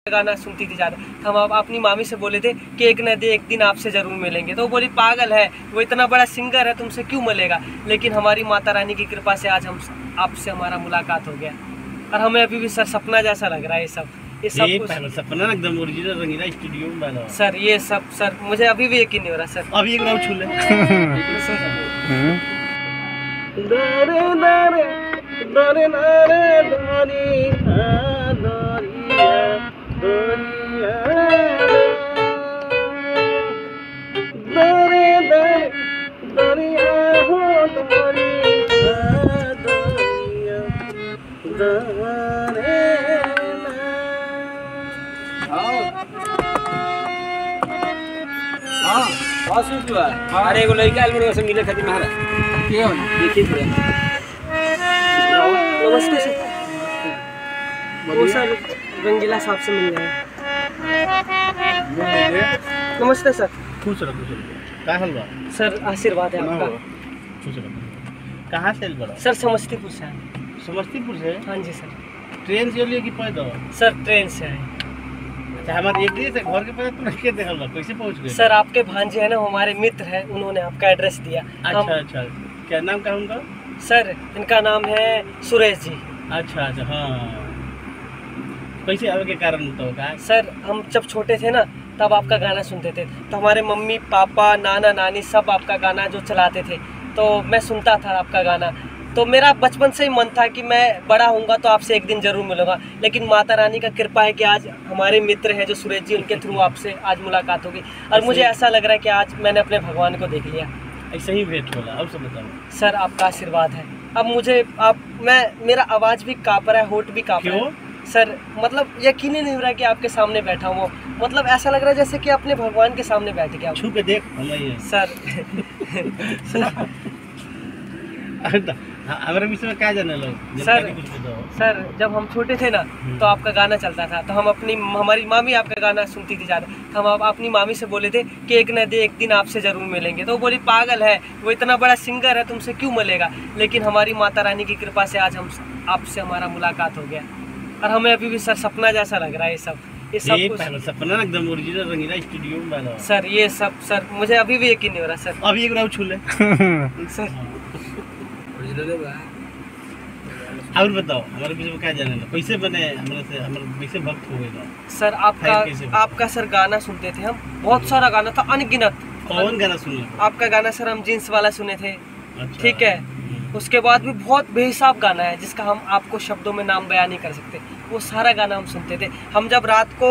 गाना सुनती थी ज़्यादा। हम आप अपनी मामी से बोले थे कि एक न एक दिन आपसे ज़रूर मिलेंगे, तो वो बोली पागल है, वो इतना बड़ा सिंगर है, तुमसे क्यों मिलेगा। लेकिन हमारी माता रानी की कृपा से आज हम आपसे हमारा मुलाकात हो गया, और हमें अभी भी सर सपना जैसा लग रहा है ये सब कुछ। सपना एकदम ओरिजिनल रंगीला स्टूडियो में बना सर। ये सब सर मुझे अभी भी यकीन नहीं हो रहा सर। अभी एक राउंड छू ले। अरे एगो लड़का आयल बड़े मिले खातिर महाराज के हो देखिए थोड़ा। नमस्ते सर। वो सर रंगीला साहब से मिल गए। नमस्ते सर। खुश रहो क्या हाल बा सर? आशीर्वाद है आपका। खुश रहो। कहाँ से बड़ा सर? समस्तीपुर से। समस्तीपुर से? हाँ जी सर। ट्रेन से लिए कि पैदल? सर ट्रेन से आए। हमारे एक दिन से घर के पास तो नहीं देखल बा, कैसे पहुंच गए? सर आपके भांजे हैं ना, हमारे मित्र हैं, उन्होंने आपका एड्रेस दिया। अच्छा। क्या नाम क्या उनका? सर इनका नाम है सुरेश जी। अच्छा। हाँ, कैसे आवे के कारण तो का? सर हम जब छोटे थे ना तब आपका गाना सुनते थे, तो हमारे मम्मी पापा नाना नानी सब आपका गाना जो चलाते थे, तो मैं सुनता था आपका गाना। तो मेरा बचपन से ही मन था कि मैं बड़ा होऊंगा तो आपसे एक दिन जरूर मिलूंगा। लेकिन माता रानी का कृपा है कि आज हमारे मित्र हैं जो सुरेश जी, उनके थ्रू आपसे आज मुलाकात होगी, और मुझे ऐसा लग रहा है कि आज मैंने अपने भगवान को देख लिया। ऐसे ही भेंट होला। अब सब बताओ सर आपका आशीर्वाद है। अब मुझे मेरा आवाज़ भी काँप रहा है, होठ भी काँप रहा है सर। मतलब यकीन ही नहीं हो रहा कि आपके सामने बैठा हूँ। मतलब ऐसा लग रहा है जैसे कि अपने भगवान के सामने बैठ गया। छू के देख सर। हमारे विषय में क्या जाने लोग? सर जब हम छोटे थे ना तो आपका गाना चलता था, तो हम हमारी मामी आपका गाना सुनती थी ज़्यादा। हम अपनी मामी से बोले थे कि एक न एक दिन आपसे ज़रूर मिलेंगे, तो वो बोली पागल है, वो इतना बड़ा सिंगर है, तुमसे क्यों मिलेगा। लेकिन हमारी माता रानी की कृपा से आज हम आपसे हमारा मुलाकात हो गया, और हमें अभी भी सर सपना जैसा लग रहा है ये सब कुछ। सपना एकदम ओरिजिनल रंगीला स्टूडियो में बना सर। ये सब सर मुझे अभी भी यकीन नहीं हो रहा सर। अभी एक राउंड छू ले। सर और बताओ हमारे विषय में क्या जाने लो? कैसे बने हमारे कैसे भक्त हो गए? सर आपका सर गाना सुनते थे हम, बहुत सारा गाना था, अनगिनत। कौन गाना सुने? आपका गाना सर हम जींस वाला सुने थे। अच्छा। ठीक है। उसके बाद भी बहुत बेहिसाब गाना है जिसका हम आपको शब्दों में नाम बयान नहीं कर सकते, वो सारा गाना हम सुनते थे। हम जब रात को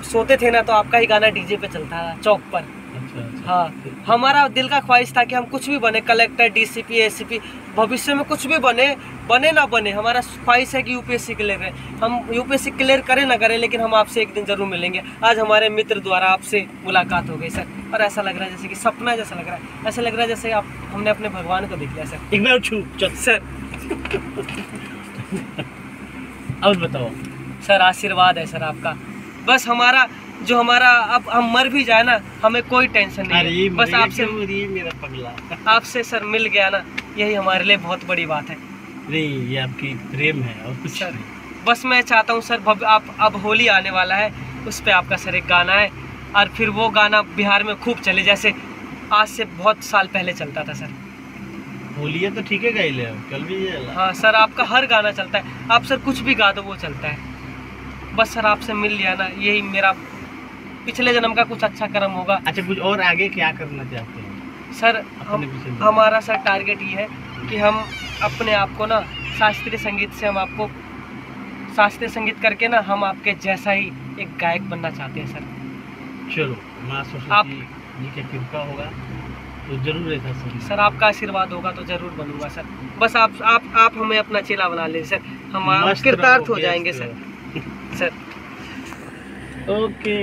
सोते थे ना तो आपका ही गाना डीजे पे चलता था चौक पर। अच्छा। हाँ, हमारा दिल का ख्वाहिश था कि हम कुछ भी बने, कलेक्टर, डीसीपी, एसीपी, भविष्य में कुछ भी बने ना बने, हमारा ख्वाहिश है कि यूपीएससी क्लियर है। हम यूपीएससी क्लियर करें ना करें, लेकिन हम आपसे एक दिन जरूर मिलेंगे। आज हमारे मित्र द्वारा आपसे मुलाकात हो गई सर, और ऐसा लग रहा है जैसे कि सपना जैसा लग रहा है। ऐसा लग रहा है जैसे हमने अपने भगवान को देख लिया सर। एक बार छू सर। और बताओ सर आशीर्वाद है सर आपका। बस हमारा अब हम मर भी जाए ना, हमें कोई टेंशन नहीं है। बस आपसे मेरा पगला आपसे सर मिल गया ना, यही हमारे लिए बहुत बड़ी बात है। नहीं, ये आपकी प्रेम है और कुछ सर। बस मैं चाहता हूँ सर, आप अब होली आने वाला है, उस पर आपका सर एक गाना है, और फिर वो गाना बिहार में खूब चले जैसे आज से बहुत साल पहले चलता था सर। होली है तो ठीक है, गाइले कल भी। हाँ सर, आपका हर गाना चलता है, आप सर कुछ भी गा दो वो चलता है। बस सर आपसे मिल लिया ना, यही मेरा पिछले जन्म का कुछ अच्छा कर्म होगा। अच्छा, कुछ और आगे क्या करना चाहते हैं सर? हमारा सर टारगेट ये है कि हम अपने आप को ना शास्त्रीय संगीत से, हम आपको शास्त्रीय संगीत करके ना हम आपके जैसा ही एक गायक बनना चाहते हैं सर। चलो, माँ सरस्वती जी की कृपा होगा तो जरूर ऐसा सर। आपका आशीर्वाद होगा तो जरूर बनूंगा सर। बस आप हमें अपना चेला बना ले सर, हम कृतार्थ हो जाएंगे सर। ओके।